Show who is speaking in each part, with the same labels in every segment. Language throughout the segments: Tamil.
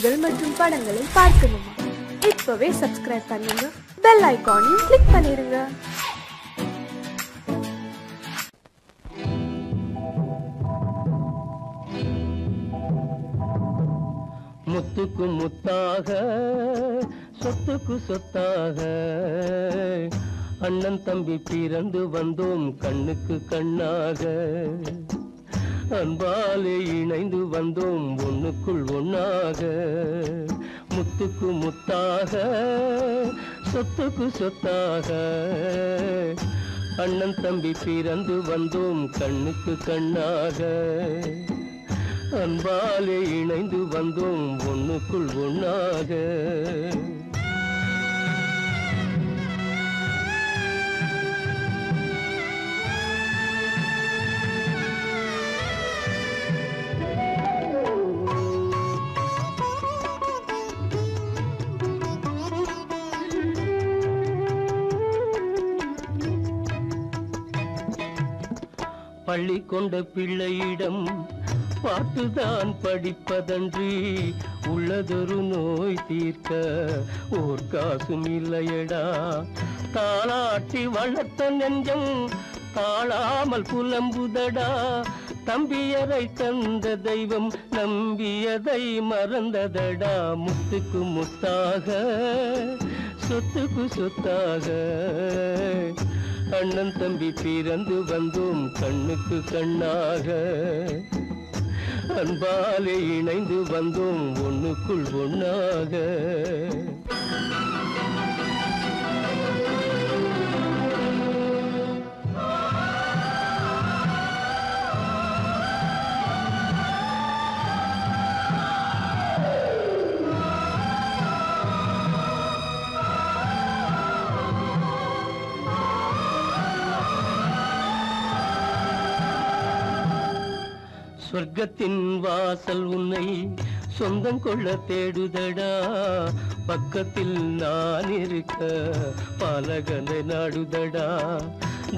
Speaker 1: செய்திகள் மற்றும் படங்களை பார்க்கணுமா? இப்பவே சப்ஸ்கிரைப் பண்ணுங்க, பெல் ஐகானையும் கிளிக் பண்ணிருங்க.
Speaker 2: முத்துக்கு முத்தாக சொத்துக்கு சொத்தாக அண்ணன் தம்பி பிறந்து வந்தோம் கண்ணுக்கு கண்ணாக. அன்பாலே இணைந்து வந்தோம் ஒண்ணுக்குள் ஒண்ணாக. முத்துக்கு முத்தாக சொத்துக்கு சொத்தாக அண்ணன் தம்பி பிறந்து வந்தோம் கண்ணுக்கு கண்ணாக. அன்பாலே இணைந்து வந்தோம் ஒண்ணுக்குள் ஒண்ணாக. பள்ளி கொண்ட பிள்ளையிடம் பார்த்துதான் படிப்பதன்றி உள்ளதொரு நோய் தீர்க்க ஓர் காசும் இல்லையடா. தாளாட்டி வளர்த்த நெஞ்சம் தாழாமல் புலம்புதடா. தம்பியரை தந்த தெய்வம் நம்பியதை மறந்ததடா. முத்துக்கு முத்தாக சொத்துக்கு சொத்தாக அண்ணன் தம்பி பிறந்து வந்தோம் கண்ணுக்கு கண்ணாக. அன்பாலே இணைந்து வந்தோம் ஒண்ணுக்குள் ஒண்ணாக. சொர்க்கத்தின் வாசல் உன்னை சொந்தம் கொள்ள தேடுதடா. பக்கத்தில் நான் இருக்க பாலகனை நாடுதடா.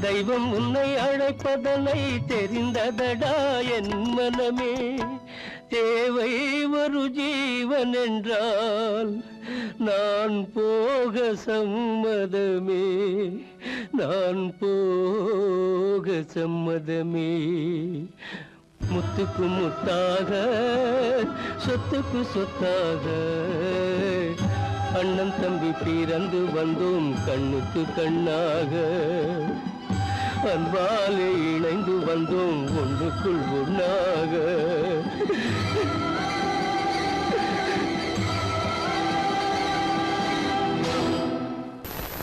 Speaker 2: தெய்வம் உன்னை அழைப்பதனை தெரிந்ததடா என் மனமே. தேவை ஒரு ஜீவன் என்றால் நான் போக சம்மதமே. நான் போக சம்மதமே. முத்துக்கு முத்தாக சொத்துக்கு சொத்தாக அண்ணன் தம்பி பிறந்து வந்தோம் கண்ணுக்கு கண்ணாக. அன்பாலே இணைந்து வந்தோம் ஒன்றுக்குள் ஒண்ணாக.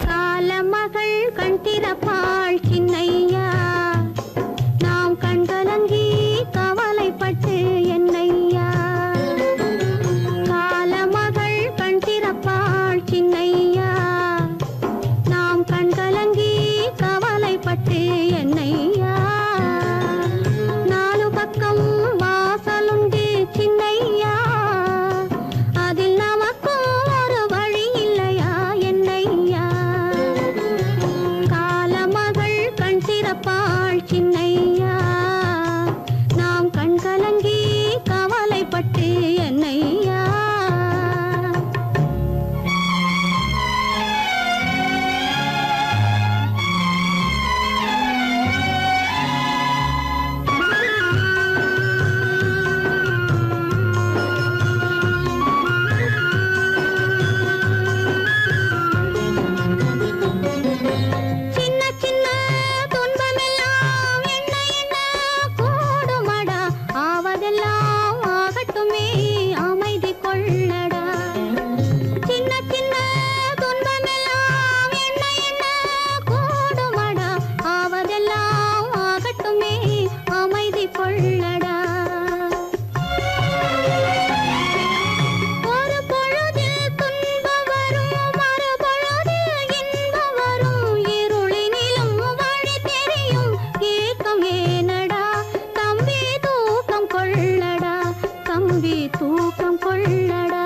Speaker 3: காலமகள் கண் திறப்பாள் சின்னையா, நாம் கண்கலங்கி கவலைப்பட்டு என்னையா. காலமகள் கண் திறப்பாள் சின்னையா, நாம் கண்கலங்கி கவலைப்பட்டு என்னையா. நாலு பக்கம் வாசலுண்டு சின்னையா, அதில் நமக்கும் ஒரு வழி இல்லையா என்னையா. காலமகள் கண் திறப்பாள் சின்னையா, நாம் கண்கலங்கி கவலைப்பட்டு என்னையா. சின்ன சின்ன துன்பமெல்லாம் என்ன என்ன கூடுமடா, ஆவதெல்லாம் ஆகட்டுமே அமைதி கொள்ளடா. சின்ன சின்ன துன்பமெல்லாம் என்ன என்ன கூடுமடா, ஆவதெல்லாம் ஆகட்டுமே அமைதி கொள்ளடா. ஒரு பொழுதில் துன்பம் வரும், மறுபொழுதில் இன்பம் வரும். இருளினிலும் வழி தெரியும், ஏக்கம் ஏனடா தம்பி தூக்கம் கொள்ளடா. தம்பி தூக்கம் கொள்ளடா.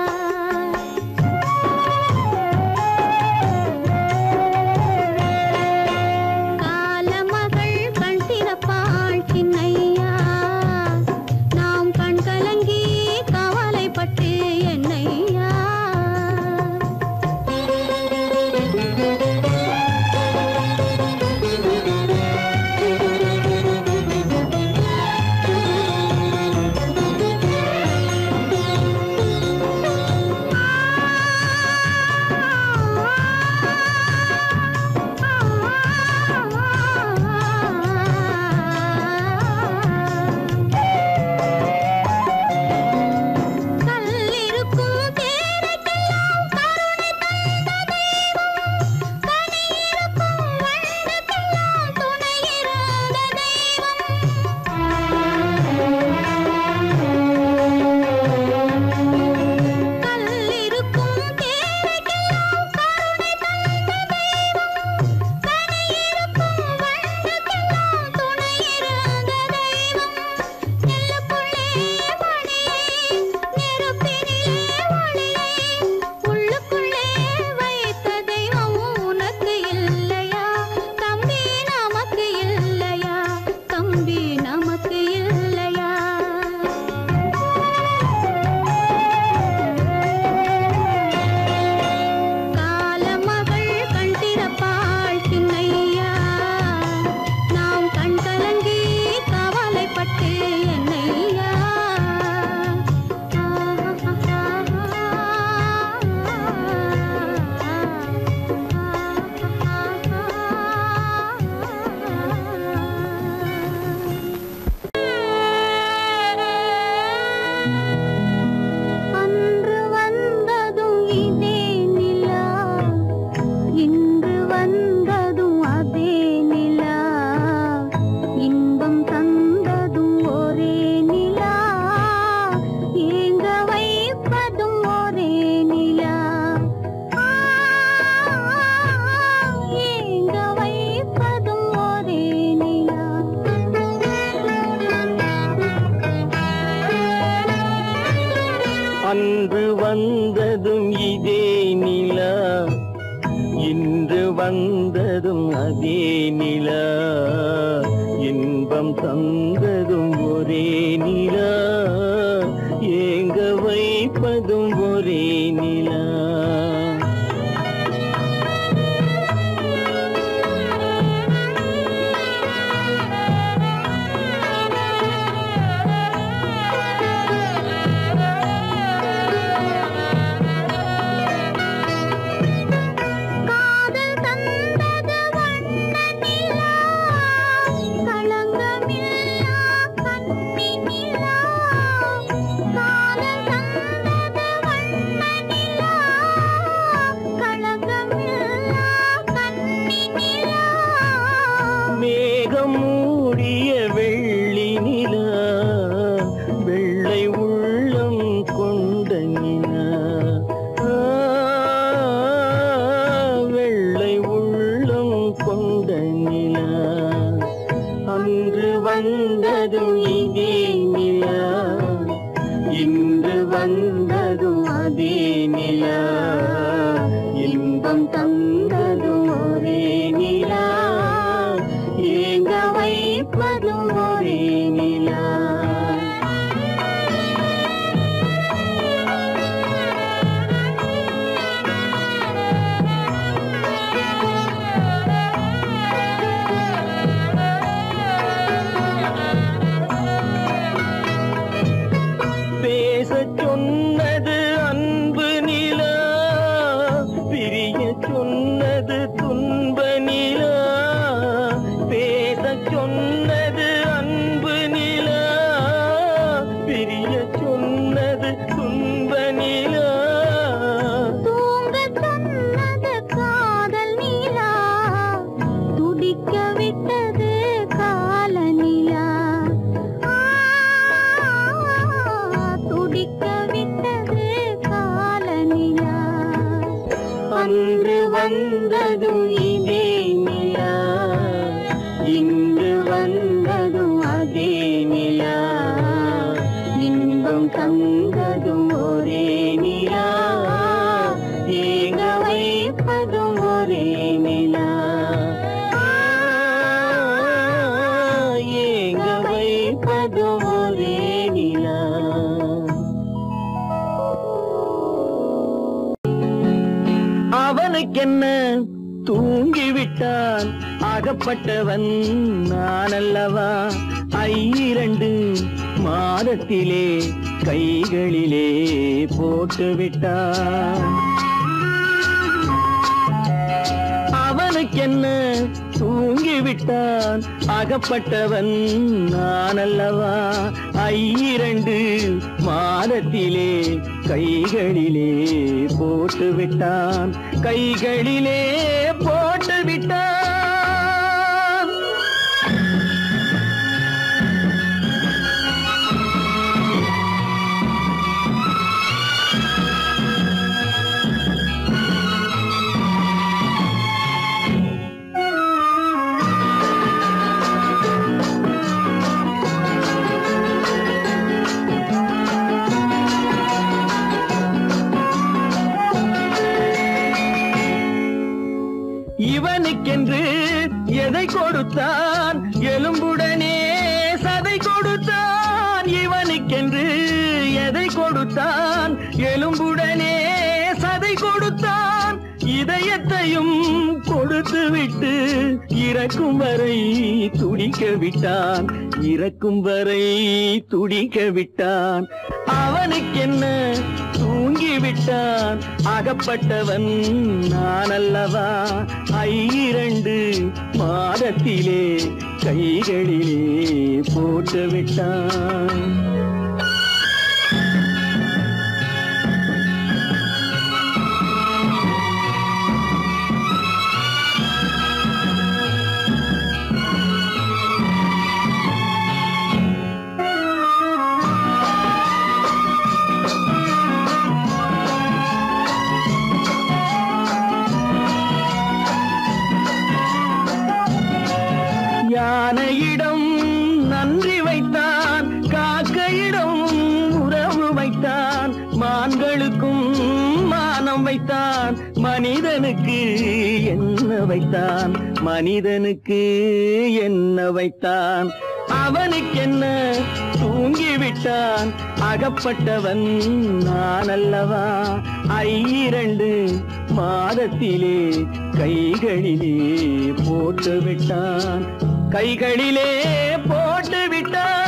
Speaker 3: காலமகள் கண் திறப்பாள் சின்னையா, நாம் கண்கலங்கி கவலைப்பட்டு என்னை
Speaker 2: அன்று வந்ததும் இதே நிலா, இன்று வந்ததும் அதே நிலா, இன்பம் தந்ததும் ஒரே நிலா, ஏங்க வைப்பதும் ஒரே நிலா. மேகம் மூடிய வெள்ளி நிலா, வெள்ளை உள்ளம் கொண்ட நிலா, வெள்ளை உள்ளம் கொண்ட நிலா. அன்று வந்ததும் இதே நிலா, இன்று வந்ததும் அதே நிலா, இன்பம் தந்ததும் ஒரே நிலா, ஏங்க வைப்பதும் ஒரே நிலா. பேசச் சொன்னது அன்பு நிலா, பிரிய சொன்னது துன்ப நிலா. பேசச் சொன்னது அன்பு நிலா, பிரிய சொன்னது துன்ப நிலா.
Speaker 3: தூங்கச் சொன்னது காதல் நிலா, துடிக்க விட்டது கால நிலா, துடிக்க விட்டது கால நிலா.
Speaker 2: அன்று வந்ததும் இதே நிலா, இன்று வந்ததும் அதே நிலா, இன்பம் தந்ததும் ஒரே நிலா, ஏங்க வைப்பதும் ஒரே நிலா, ஏங்க வைப்பதும் ஒரே நிலா. அவனுக்கென்ன தூங்கிவிட்டான், அகப்பட்டவன் நான் அல்லவா. 2 மாதத்திலே கைகளிலே போட்டு விட்டான். அவனுக்கென்ன தூங்கிவிட்டான், அகப்பட்டவன் நான் அல்லவா. 2 மாதத்திலே கைகளிலே போட்டு விட்டான், கைகளிலே போட்டு விட்டான். இவனுக்கென்று எதை கொடுத்தான், எலும்புடனே சதை கொடுத்தான். இவனுக்கென்று எதை கொடுத்தான், எலும்புடனே சதை கொடுத்தான். இதயத்தையும் கொடுத்து விட்டு இறக்கும் வரை துடிக்க விட்டான், இறக்கும் வரை துடிக்க விட்டான். அவனுக்கென்ன தூங்கிவிட்டான், அகப்பட்டவன் நான் அல்லவா. 2 மாதத்திலே கைகளிலே போட்டு விட்டான். யானையிடம் நன்றி வைத்தான், காக்கையிடம் மான்களுக்கும் மானம் வைத்தான், மனிதனுக்கு என்ன வைத்தான், மனிதனுக்கு என்ன வைத்தான். அவனுக்கென்ன தூங்கிவிட்டான், அகப்பட்டவன் நான் அல்லவா. 2 மாதத்திலே கைகளிலே போட்டு விட்டான், கைகளிலே போட்டு விட்டான்.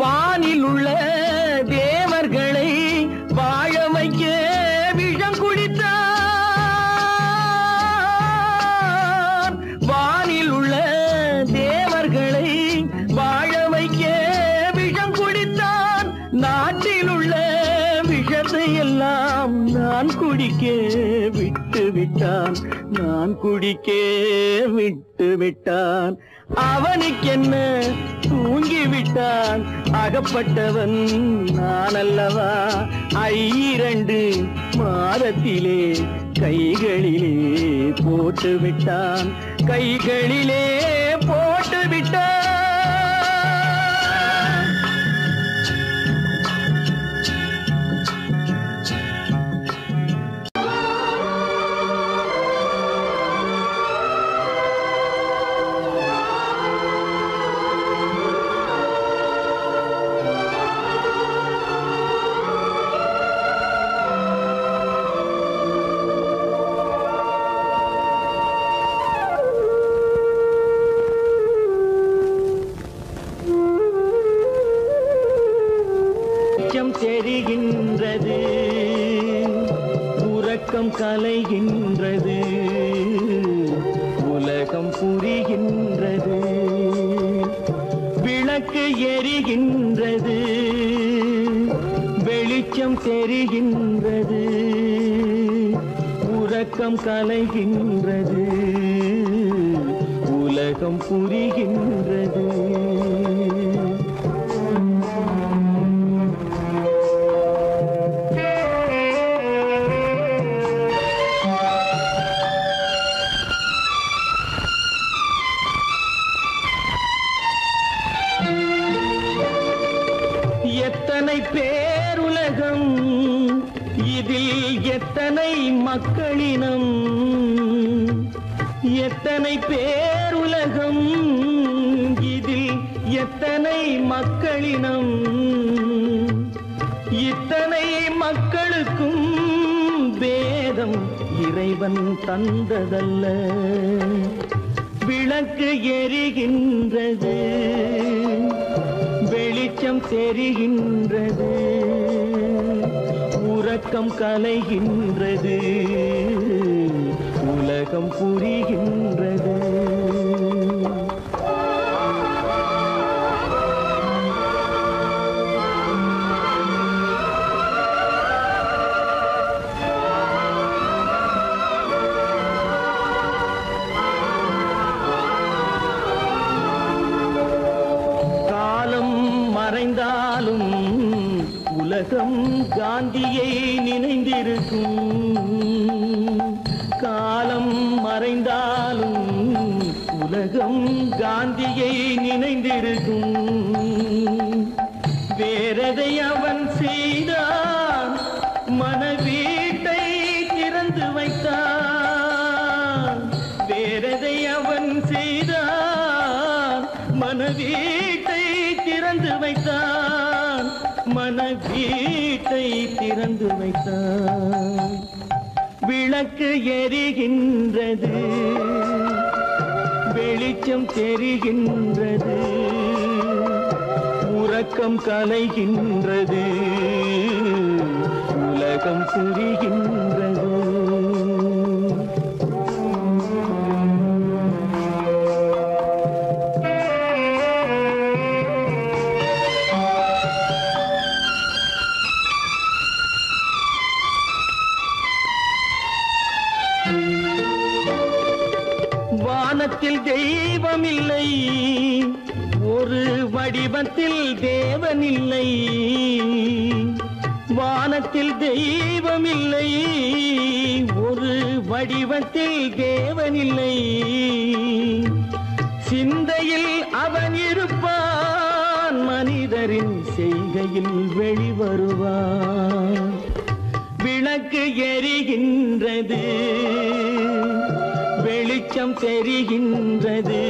Speaker 2: வானில் உள்ள தேவர்களை வாழ வைக்க விஷம் குடித்தான். வானில் உள்ள தேவர்களை வாழ வைக்க விஷம் குடித்தான். நாட்டில் உள்ள விஷத்தை எல்லாம் நான் குடிக்க விட்டு விட்டான், நான் குடிக்க விட்டு விட்டான். அவனுக்கென்ன தூங்கிவிட்டான், அகப்பட்டவன் நான் அல்லவா. 2 மாதத்திலே கைகளிலே போட்டு விட்டான், கைகளிலே போட்டு விட்டான். தெரிகின்றது, உறக்கம் கலைகின்றது, உலகம் புரிகின்றது. விளக்கு எரிகின்றது, வெளிச்சம் தெரிகின்றது, உறக்கம் கலைகின்றது, உலகம் புரிகின்றது. எத்தனை பேருலகம், இதில் எத்தனை மக்களினம். எத்தனை பேருலகம், இதில் எத்தனை மக்களினம். இத்தனை மக்களுக்கும் வேதம் இறைவன் தந்ததல்ல. விளக்கு எரிகின்றது, வெளிச்சம் தெரிகின்றது, உறக்கம் கலைகின்றது, உலகம் புரிகின்றது. மறைந்தாலும் உலகம் காந்தியை நினைந்திருக்கும். காலம் மறைந்தாலும் உலகம் காந்தியை நினைந்திருக்கும். வேறதை அவன் செய்தான், மனவீட்டை திறந்து வைத்தான். வேறதை அவன் செய்தான், மனவீட்டை திறந்து வைத்தான், மனவீட்டை திறந்து வைத்தான். விளக்கு எரிகின்றது, வெளிச்சம் தெரிகின்றது, உறக்கம் கலைகின்றது, உலகம் புரிகின்றது. வானத்தில் தெய்வம் இல்லை, ஒரு வடிவத்தில் தேவன் இல்லை. வானத்தில் தெய்வம் இல்லை, ஒரு வடிவத்தில் தேவன் இல்லை. சிந்தையில் அவன் இருப்பான், மனிதரின் செய்கையில் வெளிவருவான். விளக்கு எரிகின்றது, வெளிச்சம் தெரிகின்றது,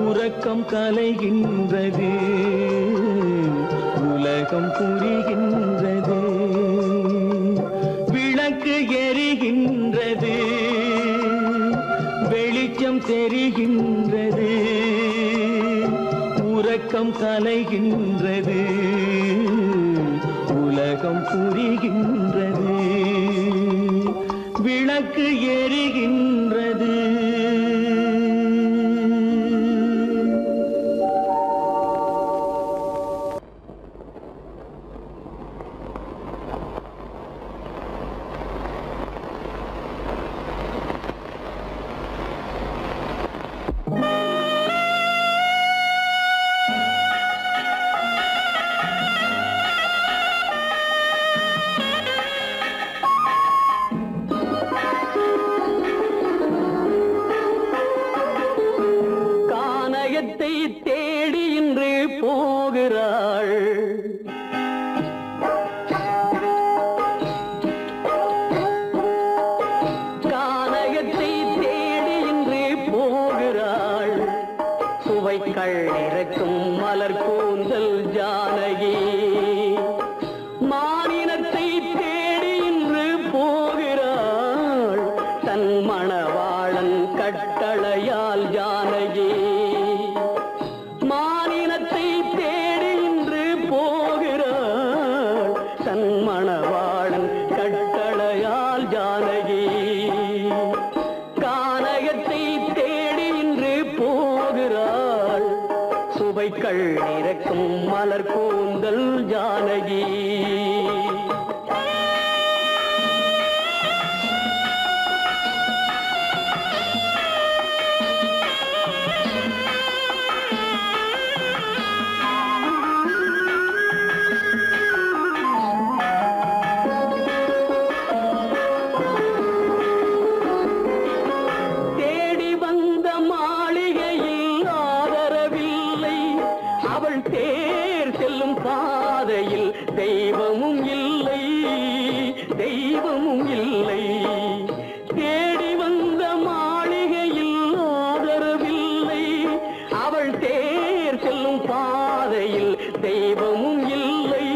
Speaker 2: உறக்கம் கலைகின்றது, உலகம் புரிகின்றது. விளக்கு எரிகின்றது, வெளிச்சம் தெரிகின்றது, உறக்கம் கலைகின்றது, உலகம் புரிகின்றது. விளக்கு எரிகின்றது. தேடி இன்று போகிறாள், கானகத்தை தேடி இன்று போகிறாள். சுவைக்கள் இறக்கும் மலர் கூந்தல் ஜானகி, மானினத்தை தேடி இன்று போகிறாள். தன் மணவாளன் கட்டளையால் ஜானகி, மானினத்தை தேடி இன்று போகிறாள். தன் மணவாளன் கட்டளையால் ஜானகி, கானகத்தை தேடி இன்று போகிறாள். சுவைக்கள் இறக்கும் மலர் கூந்தல் ஜானகி. தேர் செல்லும் பாதையில் தெய்வமும் இல்லை, தெய்வமும் இல்லை. தேடி வந்த மாளிகையில் ஆதரவில்லை, அவள் தேர் செல்லும் பாதையில் தெய்வமும் இல்லை,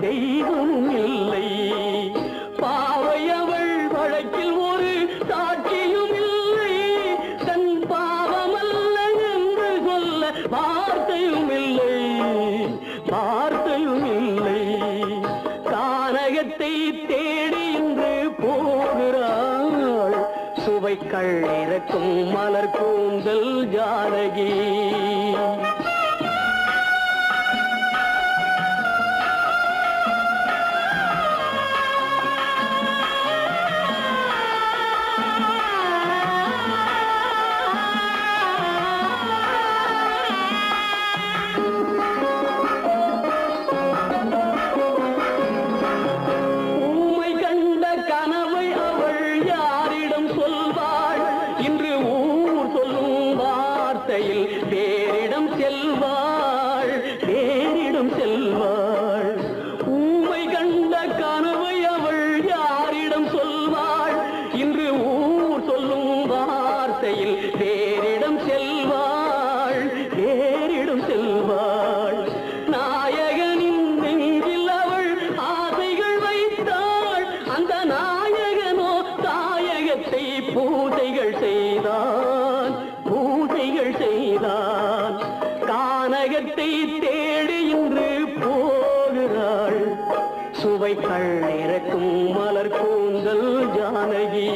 Speaker 2: தெய்வமும் இல்லை. பாவை அவள் வழக்கில் ஒரு சாட்சியும் இல்லை, தன் பாவமல்ல என்று சொல்ல வார்த்தையும் இல்லை, வார்த்தையும் இல்லை. கானகத்தை தேடி இன்று போகிறாள். சுவைக்கள் இறக்கும் மலர் கூந்தல் ஜானகி. வேறிடம் செல்வாள், வேறிடம் செல்வாள். ஊமை கண்ட கனவை அவள் யாரிடம் சொல்வாள்? இன்று ஊர் சொல்லும் வார்த்தையில் வேறிடம் செல்வாள், வேறிடம் செல்வாள். நாயகனின் நெஞ்சில் அவள் ஆசைகள் வைத்தாள், அந்த நாயகனோ தாயகத்தை பூஜைகள் செய்தான், பூஜைகள் செய்தான். கானகத்தை தேடி இன்று போகிறாள். சுவைக்கள் இறக்கும் மலர் கூந்தல் ஜானகி.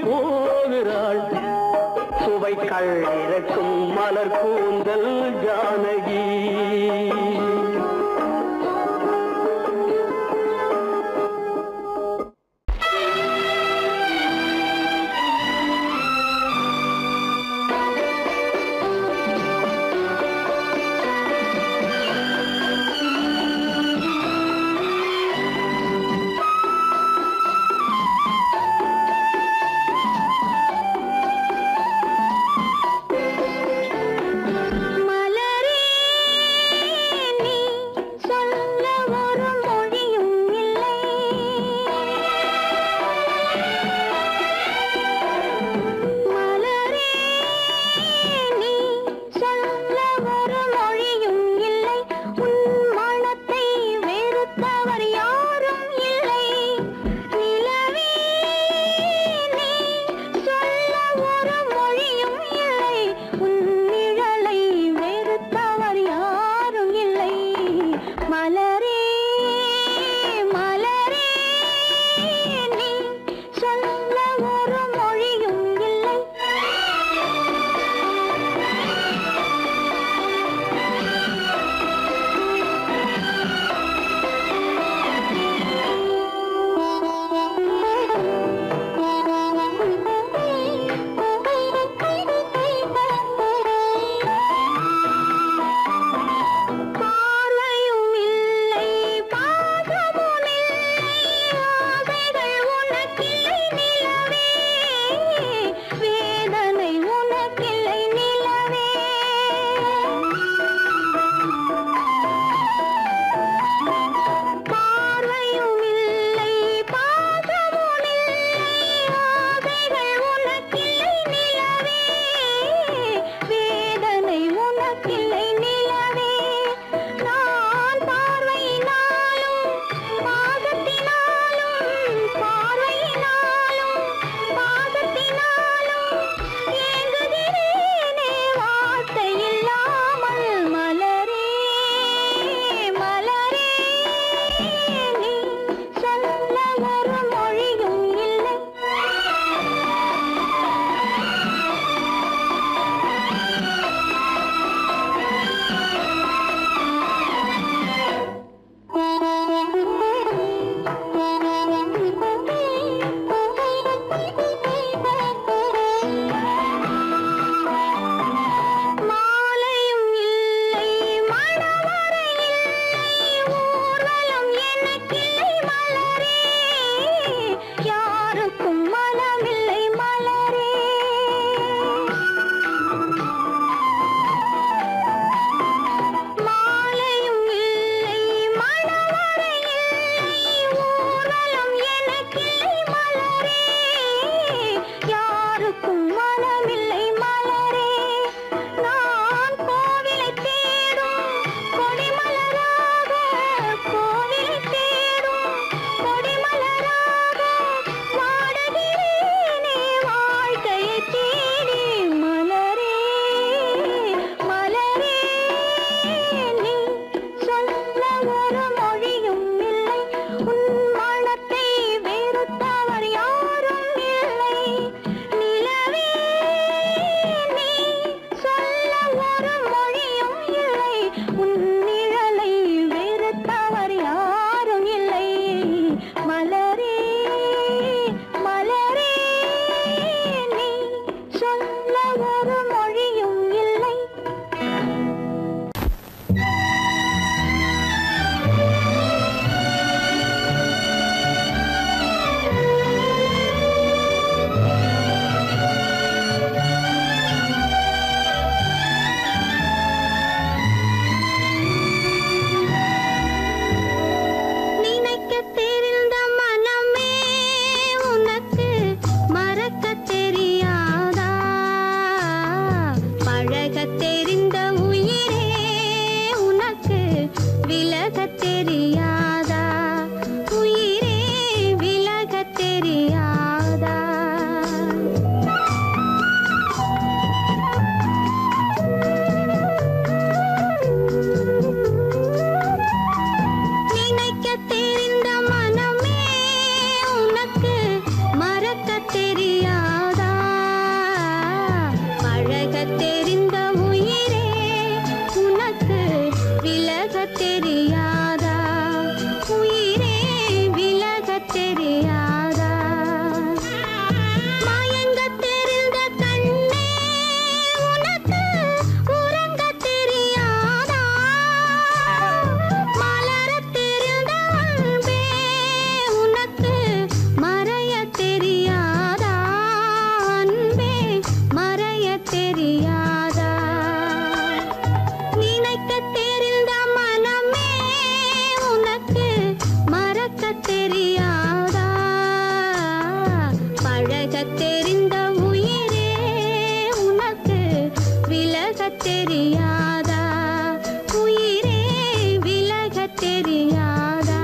Speaker 2: போகிறாள். சுவைக்கள் இறக்கும் மலர் கூந்தல் ஜானகி.
Speaker 3: இந்த உயிரே உனக்கு விலகத் தெரியாதா உயிரே விலகத் தெரியாதா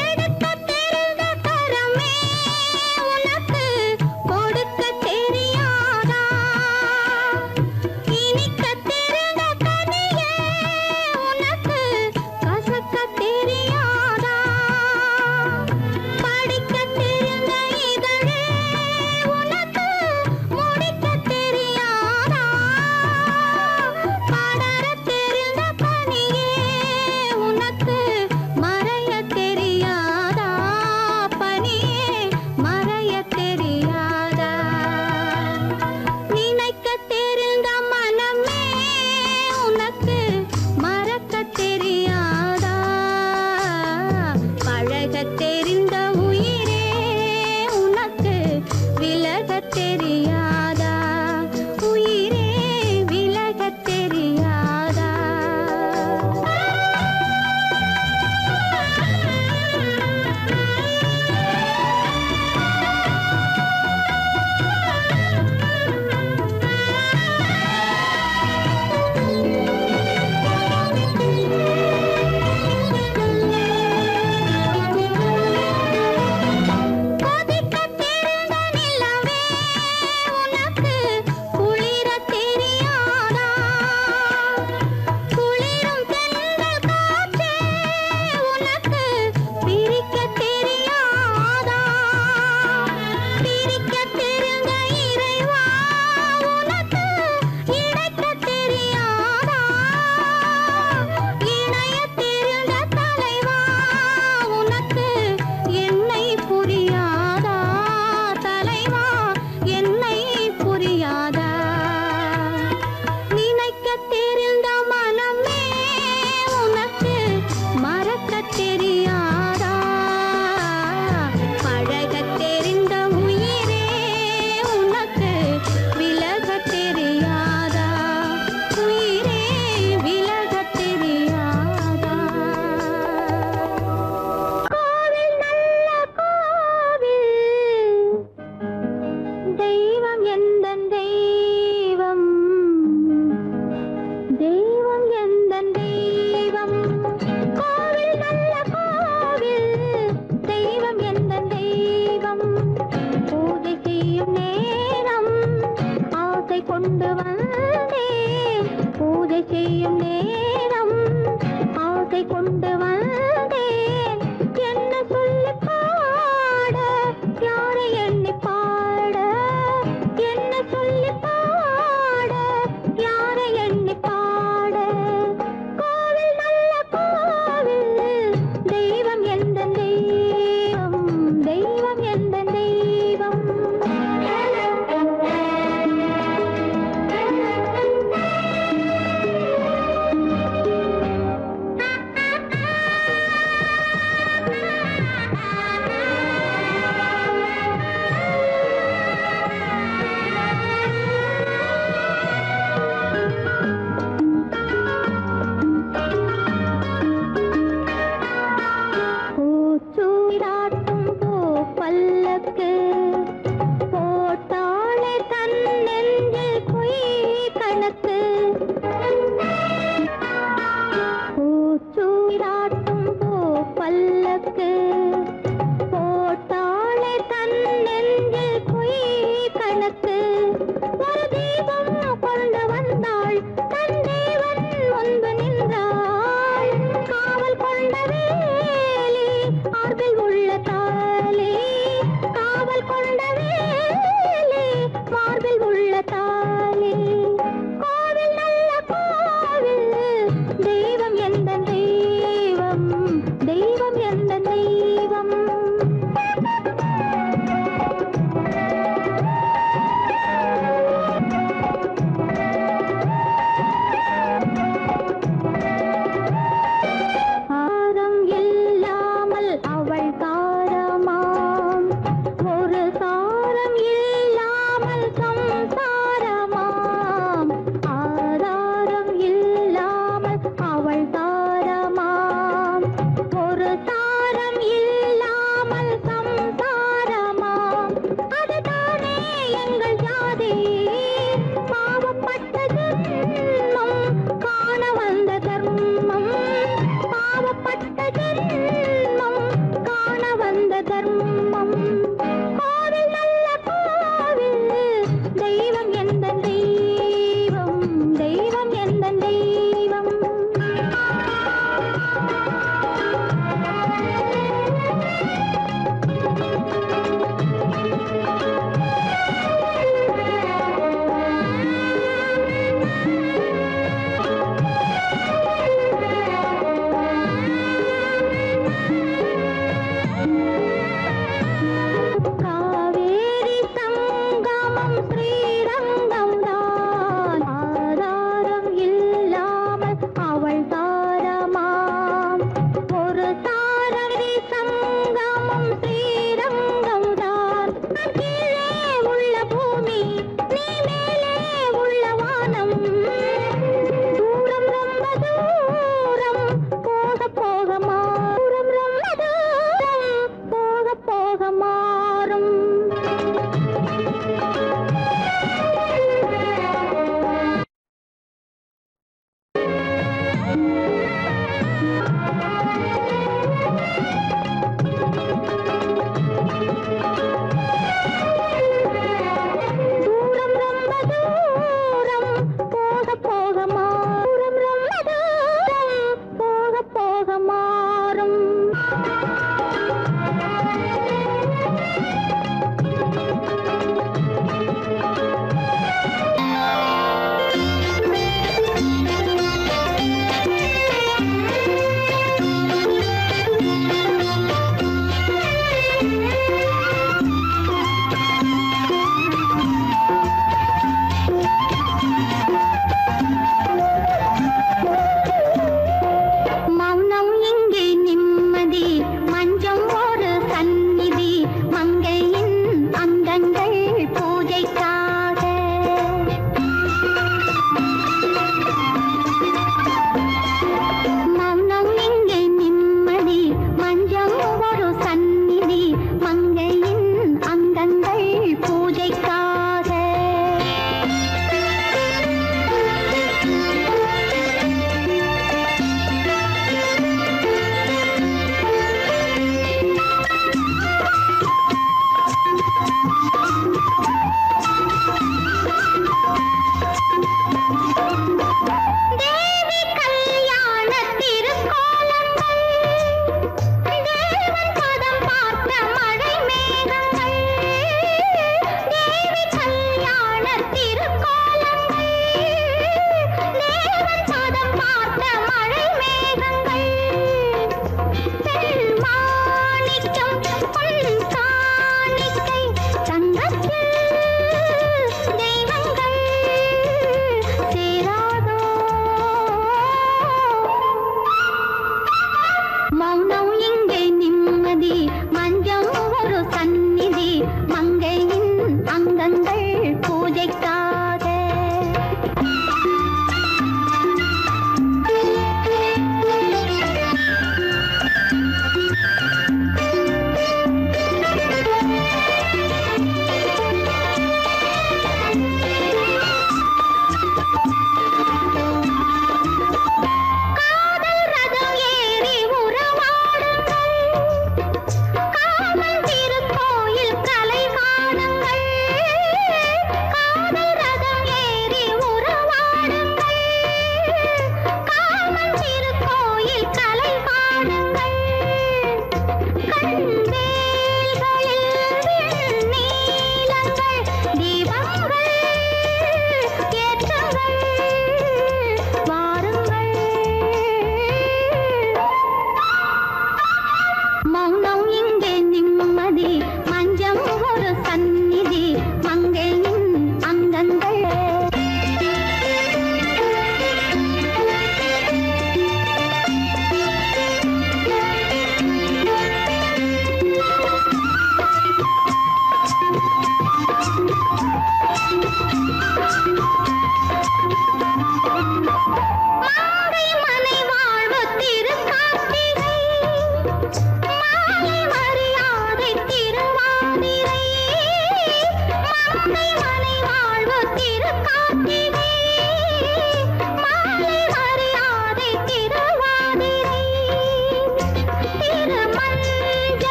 Speaker 3: எடுக்க தெரிந்த கரமே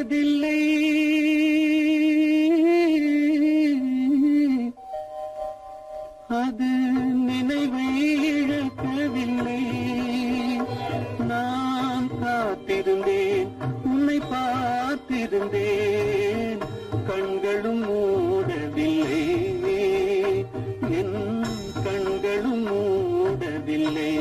Speaker 4: மறப்பதில்லை அது நினைவை இழக்கவில்லை நான் காத்திருந்தேன் உன்னை பார்த்திருந்தேன் கண்களும் மூடவில்லை என் கண்களும் மூடவில்லை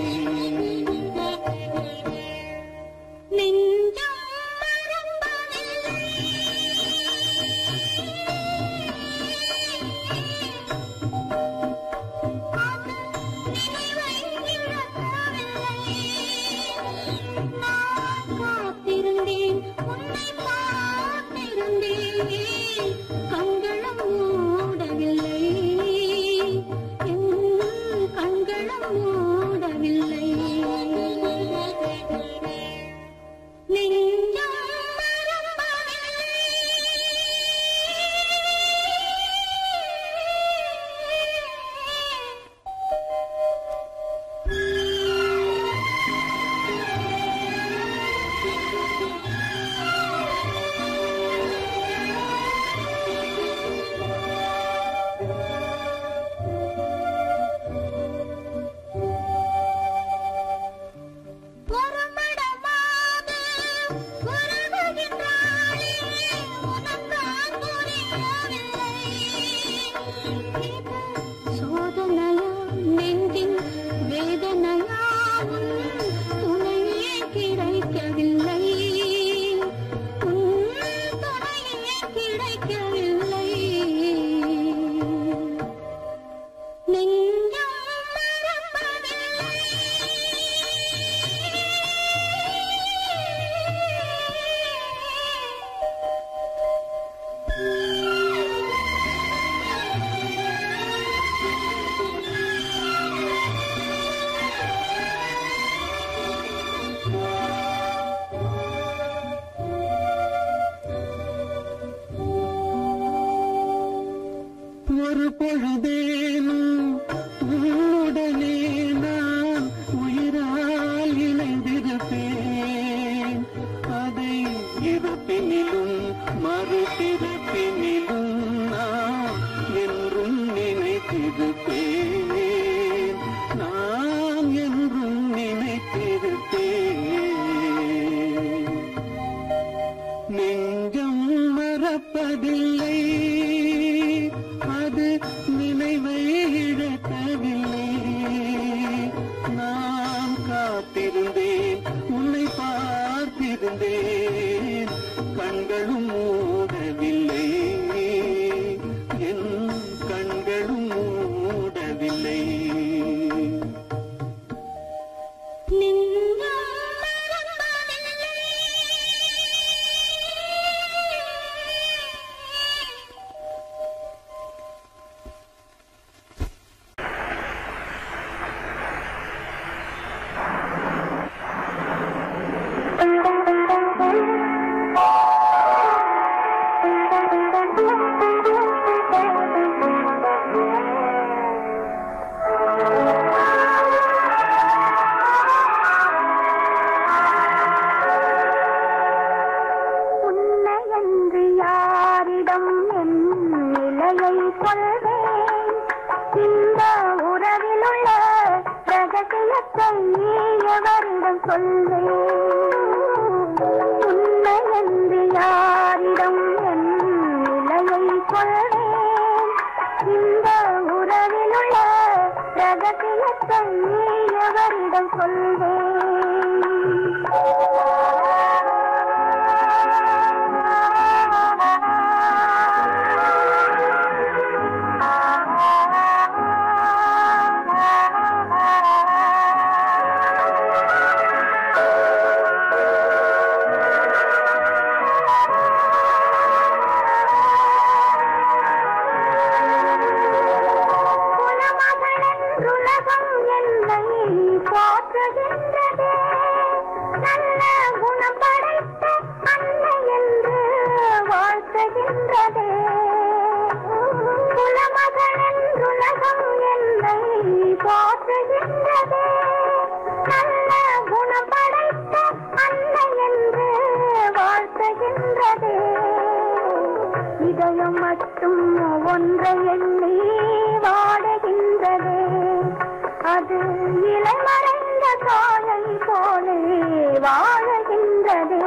Speaker 4: ஒரு பொழுதேனும் உன்னுடனே நான் உயிரால் இணைந்திருப்பேன் அதை இருப்பினிலும் மறுபிறப்பினிலும் நான் என்றும் நினைத்திருப்பேன் நான் என்றும் நினைத்திருப்பேன் நெஞ்சம் மறப்பதில்லை அது நினைவை இழக்கவில்லை நான் காத்திருந்தேன் உன்னை பார்த்திருந்தேன் கண்களும் மூடவில்லை என் கண்களும் மூடவில்லை
Speaker 3: உலகம் என்னை போற்றுகின்ற வருகின்றதே இதயம் மட்டும் ஒன்றை எண்ணி வாடுகின்றதே அது இளமறைந்த காலை போலே வாழுகின்றதே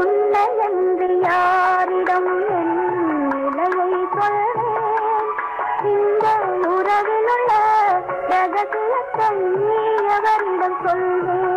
Speaker 3: உன்னை என்று யாரிடம் என் நிலையை சொல்வேன் இந்த உறவில் உள்ள ரகசியத்தை அவரிடம் சொல்வேன்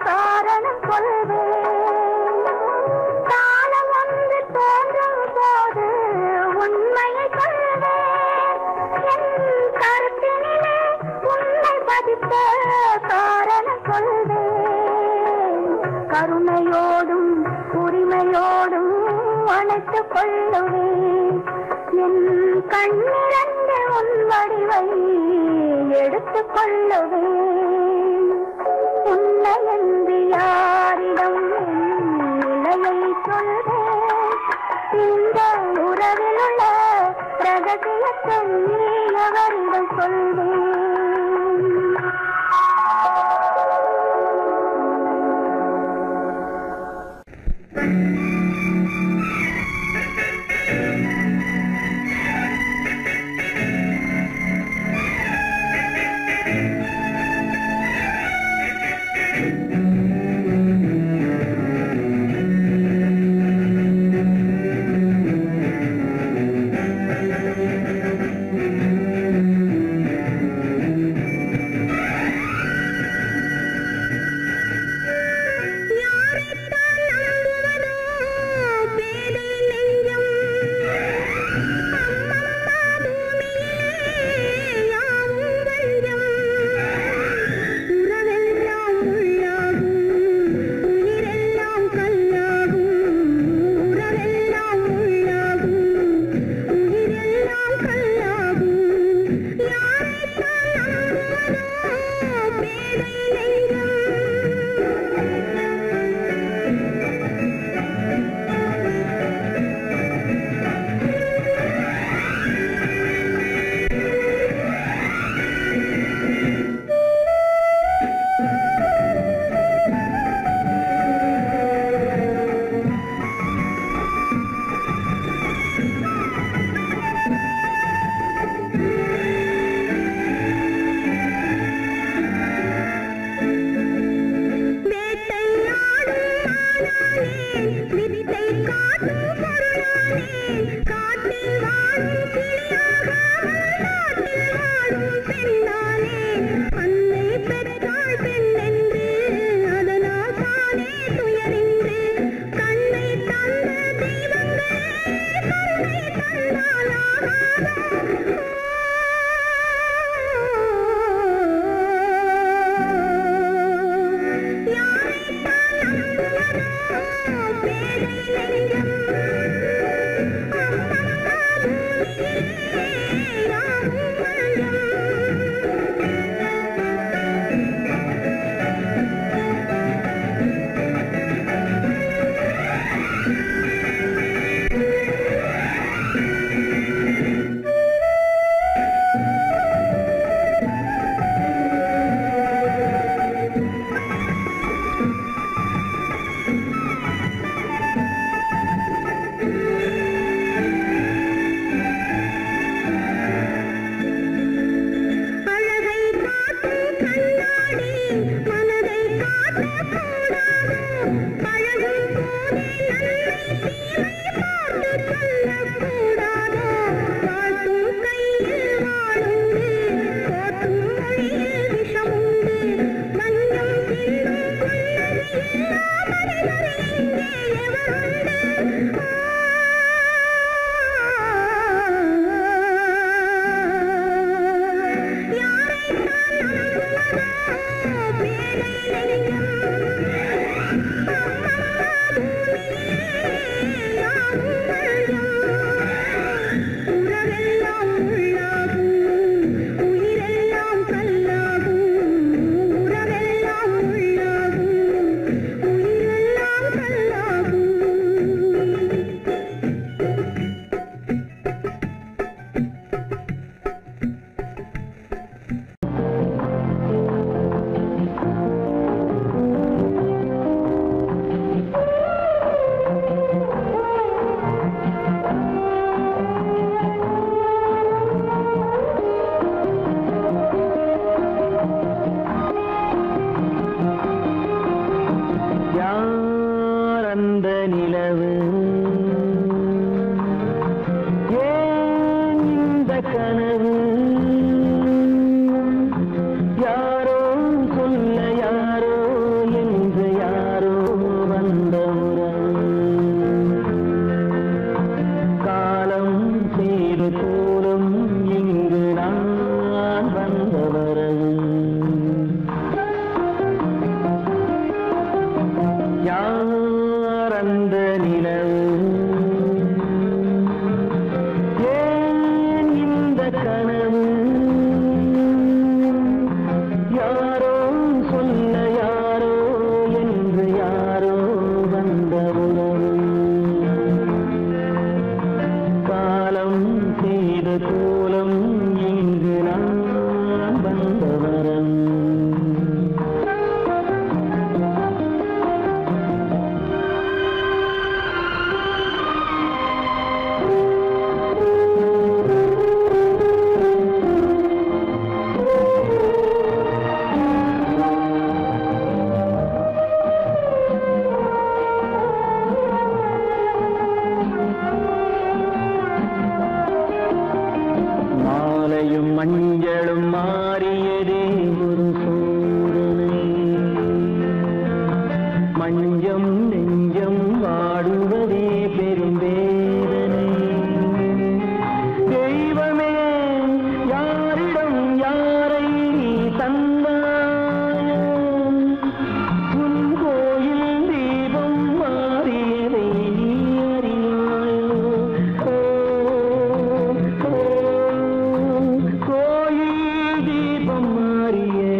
Speaker 3: காரணம் சொல்வேன் காலம் வந்து தோன்றும் போது உண்மையை சொல்வேன் என் கருத்தினிலே உண்மை பதித்த காரணம் சொல்வேன் கருணையோடும் உரிமையோடும் அணைத்துக் கொள்ளுவேன் என் கண்ணிரண்டு உன் வடிவை எடுத்துக் கொள்ளுவேன் உன்னை என்று யாரிடம் நிலையை சொல்வேன் இந்த உறவில் உள்ள ரகசியத்தை அவரிடம் சொல்வேன்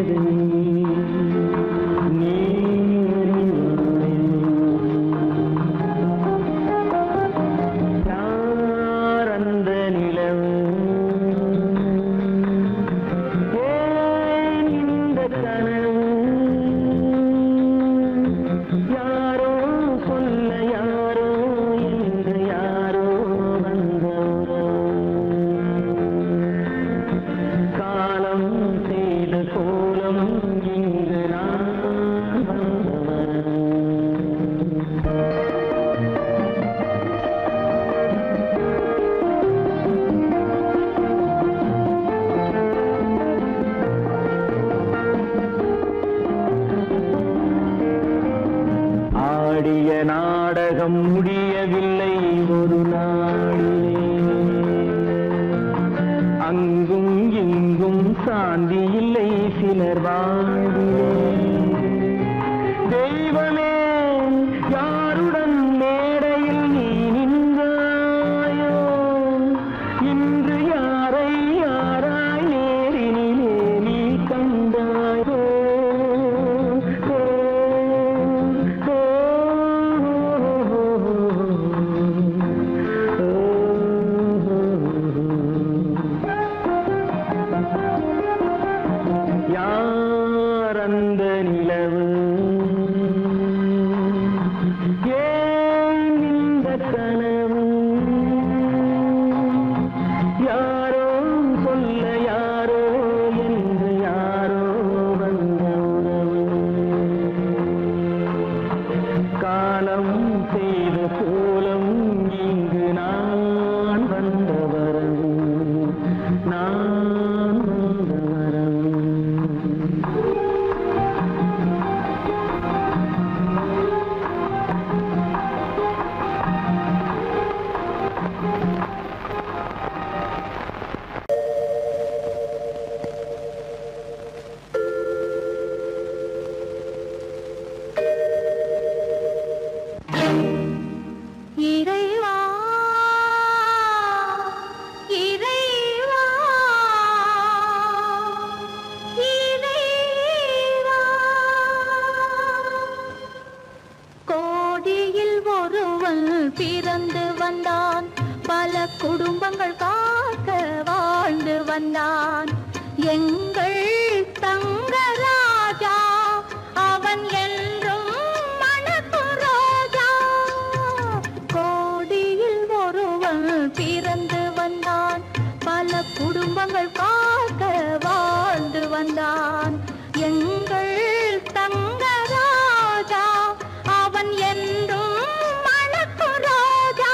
Speaker 4: எதை நீ அறிவாய்? யார் அந்த நிலவு? ஏன் இந்த கனவு? யாரோ சொல்ல யாரோ என்று யாரோ வந்த காலம் செய்த கோலம் இங்கு நான் வந்தவன். ஆடிய நாடகம் முடியவில்லை ஒரு நாளிலே. அங்கும் இங்கும் சாந்தி இல்லை சிலர் வாழ்விலே. தெய்வமே யாருடன் மேடையில் நீ நின்றாயோ? இன்று யாரை யாராய் நேரினிலே நீ கண்டாயோ? யார் அந்த நிலவு? ஏன் இந்த கனவு? யாரோ சொல்ல யாரோ என்று யாரோ வந்த உறவு. காலம் செய்த கோலம் இங்கு நான் வந்த வரவு. நான் வந்த வரவு.
Speaker 3: இறைவா இறைவா இறைவா கோடியில் ஒருவன் பிறந்து வந்தான், பல குடும்பங்கள் காக்க வாழ்ந்து வந்தான். எங்கள் தங்கராஜா அவன் என்றும் மணக்கு ரோஜா. கோடியில் ஒருவன் பிறந்து வந்தான், பல குடும்பங்கள் காக்க வாழ்ந்து வந்தான். எங்கள் தங்கராஜா அவன் என்றும் மணக்கு ரோஜா.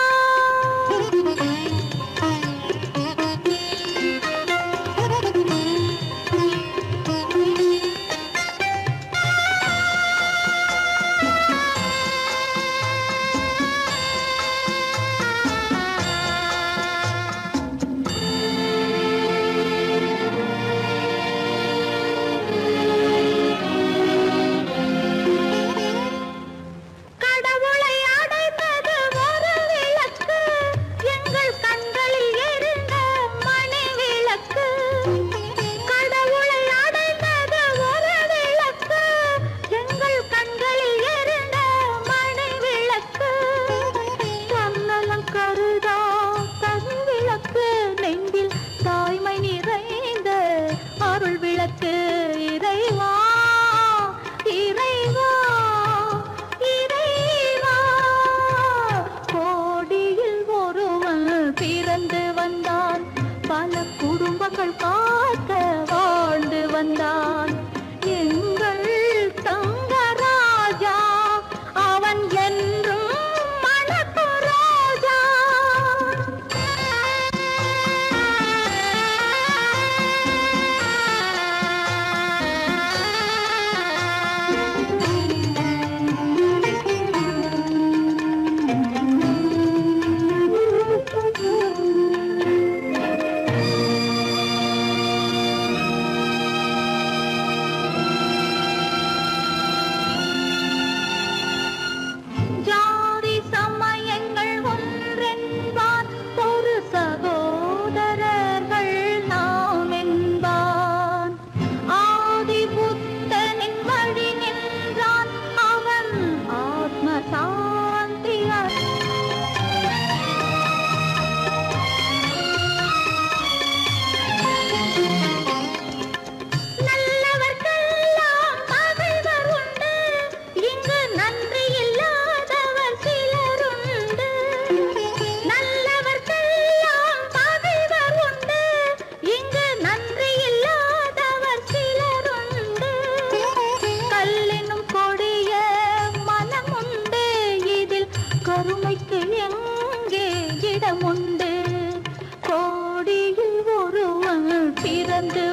Speaker 3: பிறந்து